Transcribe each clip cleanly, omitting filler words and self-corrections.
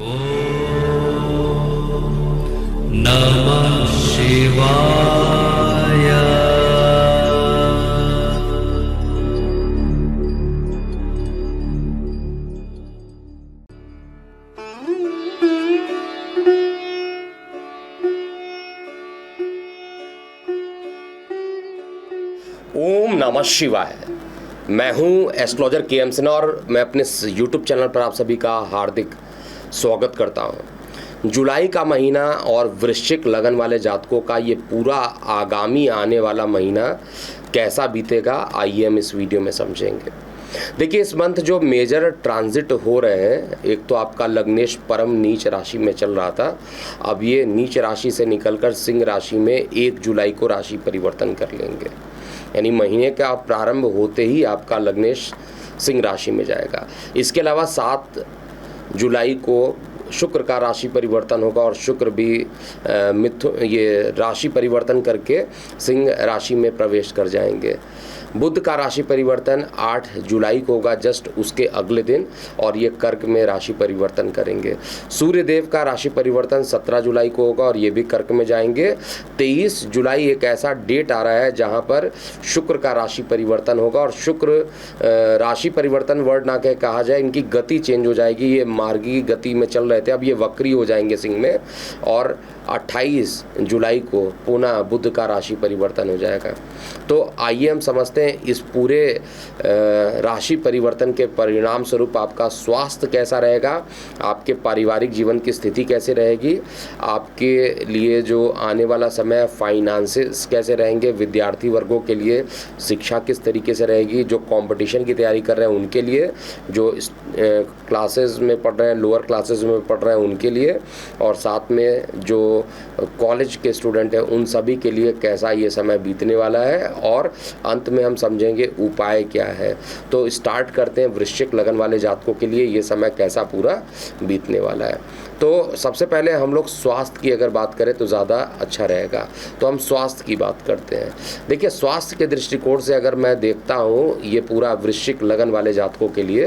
नमः शिवाय। ओम नमः शिवाय। मैं हूं एस्ट्रोलॉजर के.एम. सिन्हा और मैं अपने यूट्यूब चैनल पर आप सभी का हार्दिक स्वागत करता हूं। जुलाई का महीना और वृश्चिक लगन वाले जातकों का ये पूरा आगामी आने वाला महीना कैसा बीतेगा, आइए हम इस वीडियो में समझेंगे। देखिए, इस मंथ जो मेजर ट्रांजिट हो रहे हैं, एक तो आपका लग्नेश परम नीच राशि में चल रहा था, अब ये नीच राशि से निकलकर सिंह राशि में 1 जुलाई को राशि परिवर्तन कर लेंगे। यानी महीने का प्रारंभ होते ही आपका लग्नेश सिंह राशि में जाएगा। इसके अलावा 7 जुलाई को शुक्र का राशि परिवर्तन होगा और शुक्र भी ये राशि परिवर्तन करके सिंह राशि में प्रवेश कर जाएंगे। बुध का राशि परिवर्तन 8 जुलाई को होगा, जस्ट उसके अगले दिन, और ये कर्क में राशि परिवर्तन करेंगे। सूर्य देव का राशि परिवर्तन 17 जुलाई को होगा और ये भी कर्क में जाएंगे। 23 जुलाई एक ऐसा डेट आ रहा है जहां पर शुक्र का राशि परिवर्तन होगा और शुक्र राशि परिवर्तन वर्ड ना कहा जाए, इनकी गति चेंज हो जाएगी। ये मार्गी गति में चल रहे थे, अब ये वक्री हो जाएंगे सिंह में, और 28 जुलाई को पुनः बुध का राशि परिवर्तन हो जाएगा। तो आइए हम समझते हैं इस पूरे राशि परिवर्तन के परिणाम स्वरूप आपका स्वास्थ्य कैसा रहेगा, आपके पारिवारिक जीवन की स्थिति कैसे रहेगी, आपके लिए जो आने वाला समय फाइनेंसेस कैसे रहेंगे, विद्यार्थी वर्गों के लिए शिक्षा किस तरीके से रहेगी, जो कंपटीशन की तैयारी कर रहे हैं उनके लिए, जो क्लासेस में पढ़ रहे हैं, लोअर क्लासेस में पढ़ रहे हैं उनके लिए, और साथ में जो कॉलेज के स्टूडेंट हैं उन सभी के लिए कैसा ये समय बीतने वाला है, और अंत में हम समझेंगे उपाय क्या है। तो स्टार्ट करते हैं वृश्चिक लगन वाले जातकों के लिए ये समय कैसा पूरा बीतने वाला है। तो सबसे पहले हम लोग स्वास्थ्य की अगर बात करें तो ज़्यादा अच्छा रहेगा, तो हम स्वास्थ्य की बात करते हैं। देखिए, स्वास्थ्य के दृष्टिकोण से अगर मैं देखता हूँ ये पूरा वृश्चिक लगन वाले जातकों के लिए,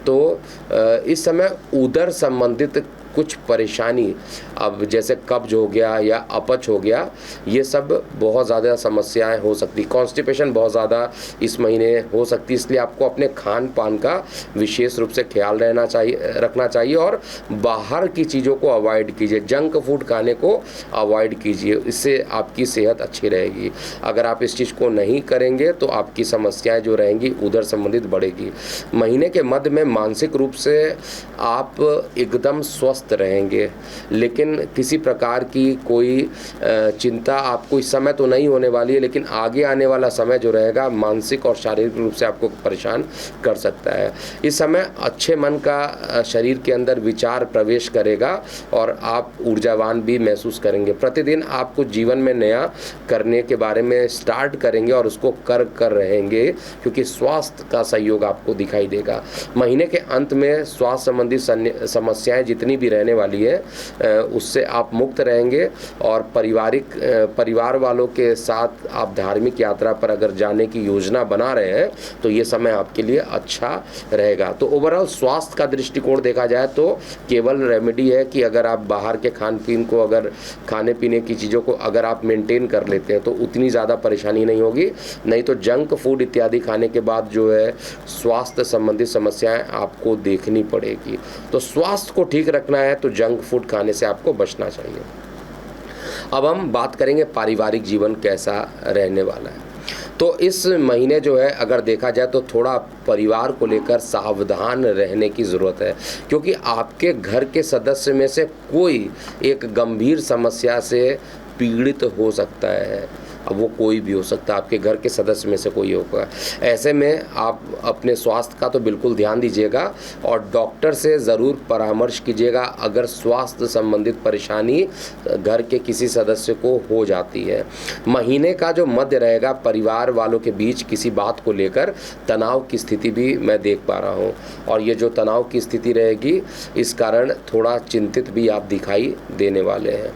तो इस समय उदर संबंधित कुछ परेशानी, अब जैसे कब्ज हो गया या अपच हो गया, ये सब बहुत ज़्यादा समस्याएं हो सकती, कॉन्स्टिपेशन बहुत ज़्यादा इस महीने हो सकती, इसलिए आपको अपने खान पान का विशेष रूप से ख्याल रखना चाहिए और बाहर की चीज़ों को अवॉइड कीजिए, जंक फूड खाने को अवॉइड कीजिए, इससे आपकी सेहत अच्छी रहेगी। अगर आप इस चीज़ को नहीं करेंगे तो आपकी समस्याएँ जो रहेंगी उधर संबंधित बढ़ेगी। महीने के मध्य में मानसिक रूप से आप एकदम स्वस्थ रहेंगे, लेकिन किसी प्रकार की कोई चिंता आपको इस समय तो नहीं होने वाली है, लेकिन आगे आने वाला समय जो रहेगा मानसिक और शारीरिक रूप से आपको परेशान कर सकता है। इस समय अच्छे मन का शरीर के अंदर विचार प्रवेश करेगा और आप ऊर्जावान भी महसूस करेंगे। प्रतिदिन आपको जीवन में नया करने के बारे में स्टार्ट करेंगे और उसको कर रहेंगे, क्योंकि स्वास्थ्य का सहयोग आपको दिखाई देगा। महीने के अंत में स्वास्थ्य संबंधी समस्याएं जितनी भी रहने वाली है उससे आप मुक्त रहेंगे, और परिवार वालों के साथ आप धार्मिक यात्रा पर अगर जाने की योजना बना रहे हैं तो ये समय आपके लिए अच्छा रहेगा। तो ओवरऑल स्वास्थ्य का दृष्टिकोण देखा जाए तो केवल रेमेडी है कि अगर आप बाहर के खान पीन को, अगर खाने पीने की चीज़ों को अगर आप मेंटेन कर लेते हैं तो उतनी ज़्यादा परेशानी नहीं होगी, नहीं तो जंक फूड इत्यादि खाने के बाद जो है स्वास्थ्य संबंधित समस्याएं आपको देखनी पड़ेगी। तो स्वास्थ्य को ठीक रखना है तो जंक फूड खाने से आपको बचना चाहिए। अब हम बात करेंगे पारिवारिक जीवन कैसा रहने वाला है। तो इस महीने जो है अगर देखा जाए तो थोड़ा परिवार को लेकर सावधान रहने की ज़रूरत है, क्योंकि आपके घर के सदस्य में से कोई एक गंभीर समस्या से पीड़ित हो सकता है। अब वो कोई भी हो सकता है, आपके घर के सदस्य में से कोई होगा। ऐसे में आप अपने स्वास्थ्य का तो बिल्कुल ध्यान दीजिएगा और डॉक्टर से ज़रूर परामर्श कीजिएगा अगर स्वास्थ्य संबंधित परेशानी घर के किसी सदस्य को हो जाती है। महीने का जो मध्य रहेगा परिवार वालों के बीच किसी बात को लेकर तनाव की स्थिति भी मैं देख पा रहा हूँ, और ये जो तनाव की स्थिति रहेगी इस कारण थोड़ा चिंतित भी आप दिखाई देने वाले हैं।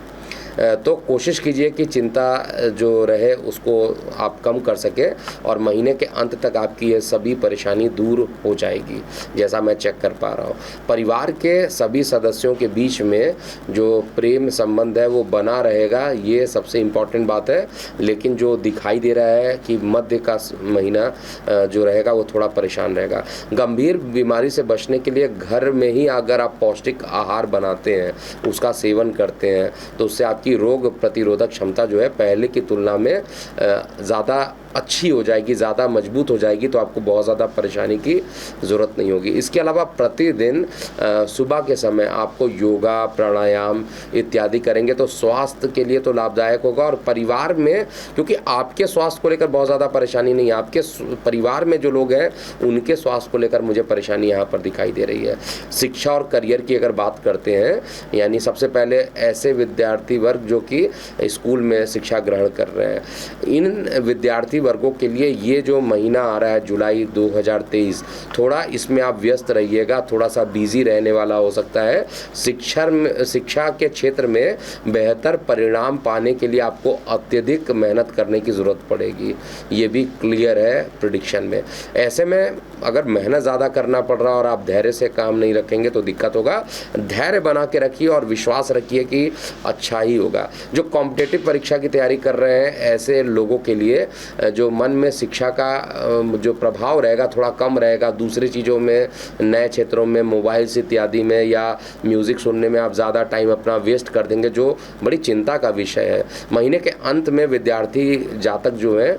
तो कोशिश कीजिए कि चिंता जो रहे उसको आप कम कर सके और महीने के अंत तक आपकी ये सभी परेशानी दूर हो जाएगी, जैसा मैं चेक कर पा रहा हूँ। परिवार के सभी सदस्यों के बीच में जो प्रेम संबंध है वो बना रहेगा, ये सबसे इम्पॉर्टेंट बात है। लेकिन जो दिखाई दे रहा है कि मध्य का महीना जो रहेगा वो थोड़ा परेशान रहेगा। गंभीर बीमारी से बचने के लिए घर में ही अगर आप पौष्टिक आहार बनाते हैं, उसका सेवन करते हैं, तो उससे आपकी रोग प्रतिरोधक क्षमता जो है पहले की तुलना में ज़्यादा अच्छी हो जाएगी, ज़्यादा मजबूत हो जाएगी। तो आपको बहुत ज़्यादा परेशानी की ज़रूरत नहीं होगी। इसके अलावा प्रतिदिन सुबह के समय आपको योगा, प्राणायाम इत्यादि करेंगे तो स्वास्थ्य के लिए तो लाभदायक होगा। और परिवार में, क्योंकि आपके स्वास्थ्य को लेकर बहुत ज़्यादा परेशानी नहीं है, आपके परिवार में जो लोग हैं उनके स्वास्थ्य को लेकर मुझे परेशानी यहाँ पर दिखाई दे रही है। शिक्षा और करियर की अगर बात करते हैं, यानी सबसे पहले ऐसे विद्यार्थी वर्ग जो कि स्कूल में शिक्षा ग्रहण कर रहे हैं, इन विद्यार्थी वर्गों के लिए ये जो महीना आ रहा है जुलाई 2023, थोड़ा इसमें आप व्यस्त रहिएगा, थोड़ा सा बिजी रहने वाला हो सकता है। शिक्षा के क्षेत्र में बेहतर परिणाम पाने के लिए आपको अत्यधिक मेहनत करने की ज़रूरत पड़ेगी, ये भी क्लियर है प्रेडिक्शन में। ऐसे में अगर मेहनत ज़्यादा करना पड़ रहा है और आप धैर्य से काम नहीं रखेंगे तो दिक्कत होगा। धैर्य बना के रखिए और विश्वास रखिए कि अच्छा ही होगा। जो कॉम्पिटिटिव परीक्षा की तैयारी कर रहे हैं, ऐसे लोगों के लिए जो मन में शिक्षा का जो प्रभाव रहेगा थोड़ा कम रहेगा। दूसरी चीज़ों में, नए क्षेत्रों में, मोबाइल्स इत्यादि में या म्यूज़िक सुनने में आप ज़्यादा टाइम अपना वेस्ट कर देंगे, जो बड़ी चिंता का विषय है। महीने के अंत में विद्यार्थी जातक जो हैं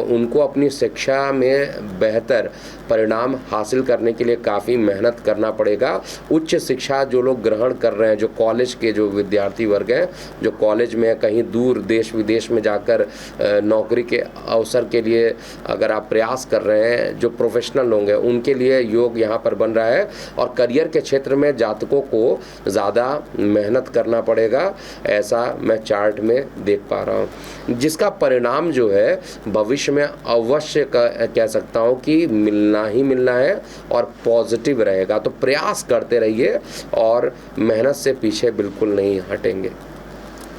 उनको अपनी शिक्षा में बेहतर परिणाम हासिल करने के लिए काफ़ी मेहनत करना पड़ेगा। उच्च शिक्षा जो लोग ग्रहण कर रहे हैं, जो कॉलेज के जो विद्यार्थी वर्ग हैं, जो कॉलेज में कहीं दूर देश विदेश में जाकर नौकरी के अवसर के लिए अगर आप प्रयास कर रहे हैं, जो प्रोफेशनल होंगे उनके लिए योग यहाँ पर बन रहा है। और करियर के क्षेत्र में जातकों को ज़्यादा मेहनत करना पड़ेगा, ऐसा मैं चार्ट में देख पा रहा हूँ, जिसका परिणाम जो है भविष्य में अवश्य कह सकता हूँ कि मिलना ही मिलना है और पॉजिटिव रहेगा। तो प्रयास करते रहिए और मेहनत से पीछे बिल्कुल नहीं हटेंगे।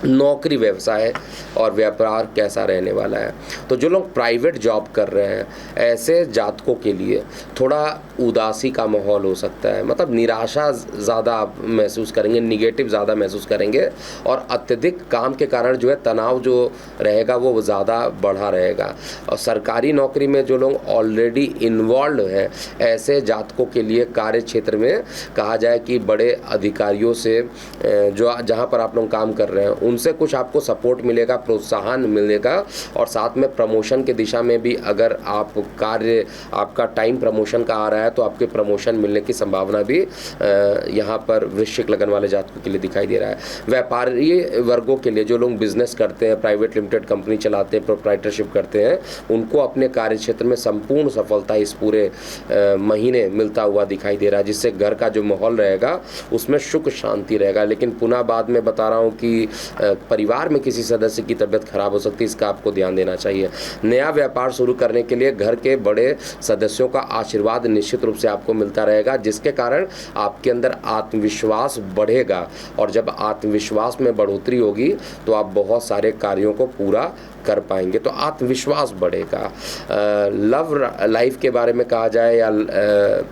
नौकरी, व्यवसाय और व्यापार कैसा रहने वाला है? तो जो लोग प्राइवेट जॉब कर रहे हैं, ऐसे जातकों के लिए थोड़ा उदासी का माहौल हो सकता है, मतलब निराशा ज़्यादा आप महसूस करेंगे, निगेटिव ज़्यादा महसूस करेंगे और अत्यधिक काम के कारण जो है तनाव जो रहेगा वो ज़्यादा बढ़ा रहेगा। और सरकारी नौकरी में जो लोग ऑलरेडी इन्वॉल्व हैं, ऐसे जातकों के लिए कार्य क्षेत्र में कहा जाए कि बड़े अधिकारियों से जो जहाँ पर आप लोग काम कर रहे हैं उनसे कुछ आपको सपोर्ट मिलेगा, प्रोत्साहन मिलेगा। और साथ में प्रमोशन के दिशा में भी अगर आप कार्य, आपका टाइम प्रमोशन का आ रहा है तो आपके प्रमोशन मिलने की संभावना भी यहाँ पर वृश्चिक लगन वाले जातकों के लिए दिखाई दे रहा है। व्यापारी वर्गों के लिए जो लोग बिजनेस करते हैं, प्राइवेट लिमिटेड कंपनी चलाते हैं, प्रोप्राइटरशिप करते हैं, उनको अपने कार्य क्षेत्र में संपूर्ण सफलता इस पूरे महीने मिलता हुआ दिखाई दे रहा है, जिससे घर का जो माहौल रहेगा उसमें सुख शांति रहेगा। लेकिन पुनः बाद में बता रहा हूँ कि परिवार में किसी सदस्य की तबीयत खराब हो सकती है, इसका आपको ध्यान देना चाहिए। नया व्यापार शुरू करने के लिए घर के बड़े सदस्यों का आशीर्वाद निश्चित रूप से आपको मिलता रहेगा, जिसके कारण आपके अंदर आत्मविश्वास बढ़ेगा। और जब आत्मविश्वास में बढ़ोतरी होगी तो आप बहुत सारे कार्यों को पूरा कर पाएंगे, तो आत्मविश्वास बढ़ेगा। लव लाइफ के बारे में कहा जाए या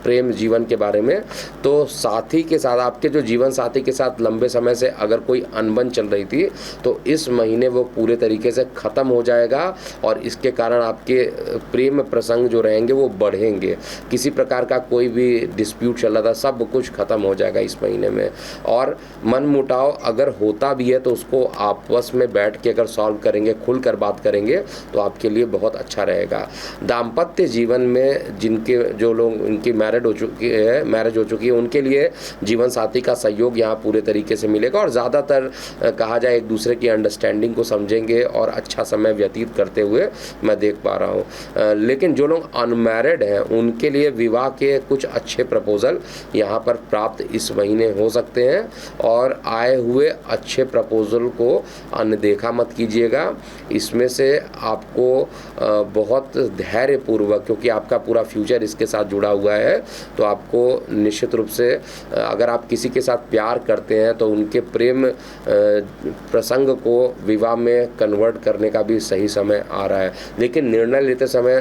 प्रेम जीवन के बारे में, तो साथी के साथ, आपके जो जीवन साथी के साथ लंबे समय से अगर कोई अनबन चल रही थी तो इस महीने वो पूरे तरीके से ख़त्म हो जाएगा और इसके कारण आपके प्रेम प्रसंग जो रहेंगे वो बढ़ेंगे। किसी प्रकार का कोई भी डिस्प्यूट चल रहा था, सब कुछ ख़त्म हो जाएगा इस महीने में। और मन मुटाव अगर होता भी है तो उसको आपस में बैठ के अगर सॉल्व करेंगे, खुल कर बात करेंगे तो आपके लिए बहुत अच्छा रहेगा। दाम्पत्य जीवन में जिनके जो लोग उनकी मैरिज हो चुकी है उनके लिए जीवन साथी का सहयोग यहाँ पूरे तरीके से मिलेगा और ज़्यादातर कहा जाए एक दूसरे की अंडरस्टैंडिंग को समझेंगे और अच्छा समय व्यतीत करते हुए मैं देख पा रहा हूँ। लेकिन जो लोग अनमैरिड हैं उनके लिए विवाह के कुछ अच्छे प्रपोजल यहाँ पर प्राप्त इस महीने हो सकते हैं और आए हुए अच्छे प्रपोजल को अनदेखा मत कीजिएगा। इस जिसमें से आपको बहुत धैर्यपूर्वक, क्योंकि आपका पूरा फ्यूचर इसके साथ जुड़ा हुआ है, तो आपको निश्चित रूप से अगर आप किसी के साथ प्यार करते हैं तो उनके प्रेम प्रसंग को विवाह में कन्वर्ट करने का भी सही समय आ रहा है। लेकिन निर्णय लेते समय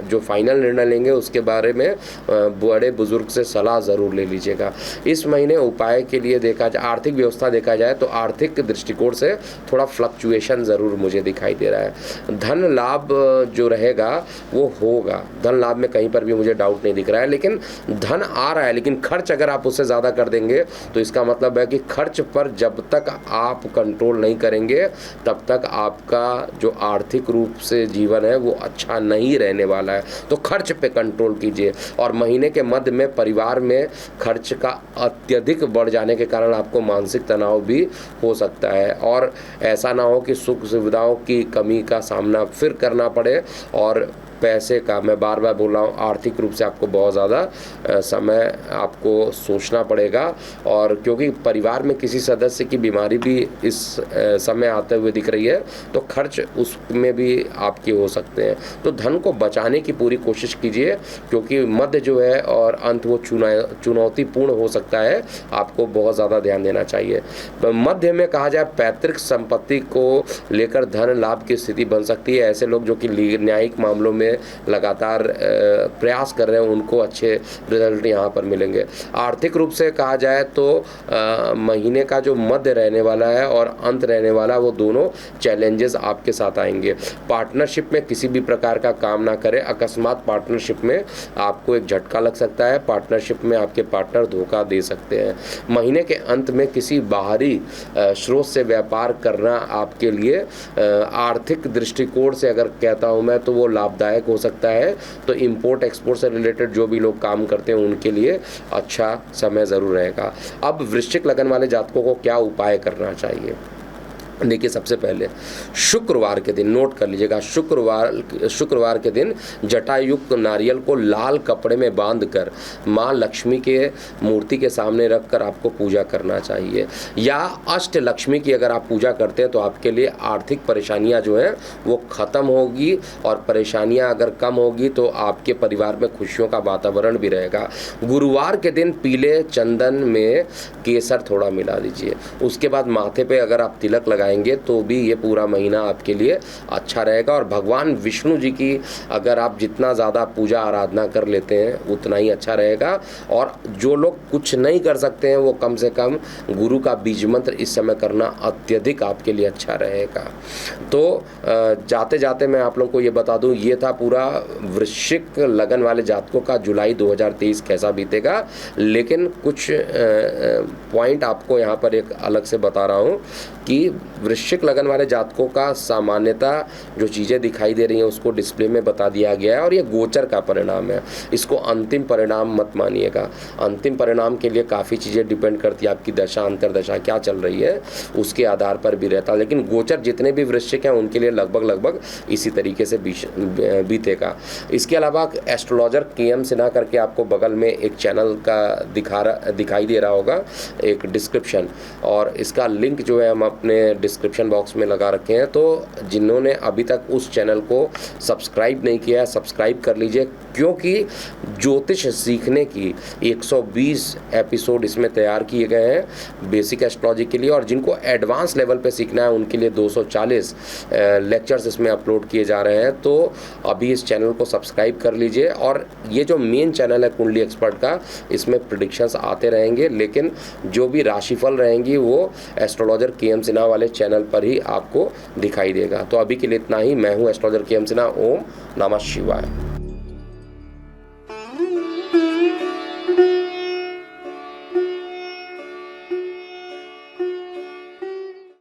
जो फाइनल निर्णय लेंगे उसके बारे में बड़े बुजुर्ग से सलाह ज़रूर ले लीजिएगा। इस महीने उपाय के लिए देखा जाए, आर्थिक व्यवस्था देखा जाए तो आर्थिक दृष्टिकोण से थोड़ा फ्लक्चुएशन ज़रूर मुझे दिखाई दे रहा है। धन लाभ जो रहेगा वो होगा, धन लाभ में कहीं पर भी मुझे डाउट नहीं दिख रहा है, लेकिन धन आ रहा है, लेकिन खर्च अगर आप उससे ज़्यादा कर देंगे तो इसका मतलब है कि खर्च पर जब तक आप कंट्रोल नहीं करेंगे तब तक आपका जो आर्थिक रूप से जीवन है वो अच्छा नहीं रहने वाला है। तो खर्च पे कंट्रोल कीजिए। और महीने के मध्य में परिवार में खर्च का अत्यधिक बढ़ जाने के कारण आपको मानसिक तनाव भी हो सकता है, और ऐसा ना हो कि सुख सुविधाओं की कमी का सामना फिर करना पड़े और पैसे का, मैं बार बार बोल रहा हूँ, आर्थिक रूप से आपको बहुत ज़्यादा समय आपको सोचना पड़ेगा। और क्योंकि परिवार में किसी सदस्य की बीमारी भी इस समय आते हुए दिख रही है तो खर्च उसमें भी आपके हो सकते हैं। तो धन को बचाने की पूरी कोशिश कीजिए, क्योंकि मध्य जो है और अंत वो चुनौतीपूर्ण हो सकता है, आपको बहुत ज़्यादा ध्यान देना चाहिए। मध्य में कहा जाए पैतृक संपत्ति को लेकर धन लाभ की स्थिति बन सकती है। ऐसे लोग जो कि न्यायिक मामलों में लगातार प्रयास कर रहे हैं उनको अच्छे रिजल्ट यहाँ पर मिलेंगे। आर्थिक रूप से कहा जाए तो महीने का जो मध्य रहने वाला है और अंत रहने वाला है वो दोनों चैलेंजेस आपके साथ आएंगे। पार्टनरशिप में किसी भी प्रकार का काम ना करें, अकस्मात पार्टनरशिप में आपको एक झटका लग सकता है, पार्टनरशिप में आपके पार्टनर धोखा दे सकते हैं। महीने के अंत में किसी बाहरी स्रोत से व्यापार करना आपके लिए आर्थिक दृष्टिकोण से अगर कहता हूँ मैं तो वो लाभदायक हो सकता है। तो इंपोर्ट एक्सपोर्ट से रिलेटेड जो भी लोग काम करते हैं उनके लिए अच्छा समय ज़रूर रहेगा। अब वृश्चिक लगन वाले जातकों को क्या उपाय करना चाहिए? देखिए, सबसे पहले शुक्रवार के दिन, नोट कर लीजिएगा, शुक्रवार के दिन जटायुक्त नारियल को लाल कपड़े में बांधकर माँ लक्ष्मी के मूर्ति के सामने रखकर आपको पूजा करना चाहिए। या अष्ट लक्ष्मी की अगर आप पूजा करते हैं तो आपके लिए आर्थिक परेशानियां जो हैं वो ख़त्म होगी, और परेशानियां अगर कम होगी तो आपके परिवार में खुशियों का वातावरण भी रहेगा। गुरुवार के दिन पीले चंदन में केसर थोड़ा मिला दीजिए। उसके बाद माथे पे अगर आप तिलक लगाएंगे तो भी ये पूरा महीना आपके लिए अच्छा रहेगा। और भगवान विष्णु जी की अगर आप जितना ज़्यादा पूजा आराधना कर लेते हैं उतना ही अच्छा रहेगा। और जो लोग कुछ नहीं कर सकते हैं वो कम से कम गुरु का बीज मंत्र इस समय करना अत्यधिक आपके लिए अच्छा रहेगा। तो जाते जाते मैं आप लोगों को ये बता दूं, ये था पूरा वृश्चिक लगन वाले जातकों का जुलाई 2023 कैसा बीतेगा। लेकिन कुछ पॉइंट आपको यहाँ पर एक अलग से बता रहा हूँ कि वृश्चिक लगन वाले जातकों का सामान्यता जो चीज़ें दिखाई दे रही हैं उसको डिस्प्ले में बता दिया गया है, और ये गोचर का परिणाम है, इसको अंतिम परिणाम मत मानिएगा। अंतिम परिणाम के लिए काफ़ी चीज़ें डिपेंड करती है, आपकी दशा अंतरदशा क्या चल रही है उसके आधार पर भी रहता है। लेकिन गोचर जितने भी वृश्चिक हैं उनके लिए लगभग इसी तरीके से बीतेगा। इसके अलावा एस्ट्रोलॉजर KM सिन्हा करके आपको बगल में एक चैनल का दिखाई दे रहा होगा, एक डिस्क्रिप्शन, और इसका लिंक जो है हम अपने डिस्क्रिप्शन बॉक्स में लगा रखे हैं। तो जिन्होंने अभी तक उस चैनल को सब्सक्राइब नहीं किया है सब्सक्राइब कर लीजिए, क्योंकि ज्योतिष सीखने की 120 एपिसोड इसमें तैयार किए गए हैं बेसिक एस्ट्रोलॉजी के लिए, और जिनको एडवांस लेवल पे सीखना है उनके लिए 240 लेक्चर्स इसमें अपलोड किए जा रहे हैं। तो अभी इस चैनल को सब्सक्राइब कर लीजिए। और ये जो मेन चैनल है कुंडली एक्सपर्ट का, इसमें प्रेडिक्शंस आते रहेंगे, लेकिन जो भी राशिफल रहेंगी वो एस्ट्रोलॉजर KM सिन्हा वाले चैनल पर ही आपको दिखाई देगा। तो अभी के लिए इतना ही। मैं हूँ एस्ट्रोलॉजर KM सिन्हा। ओम नमः शिवाय।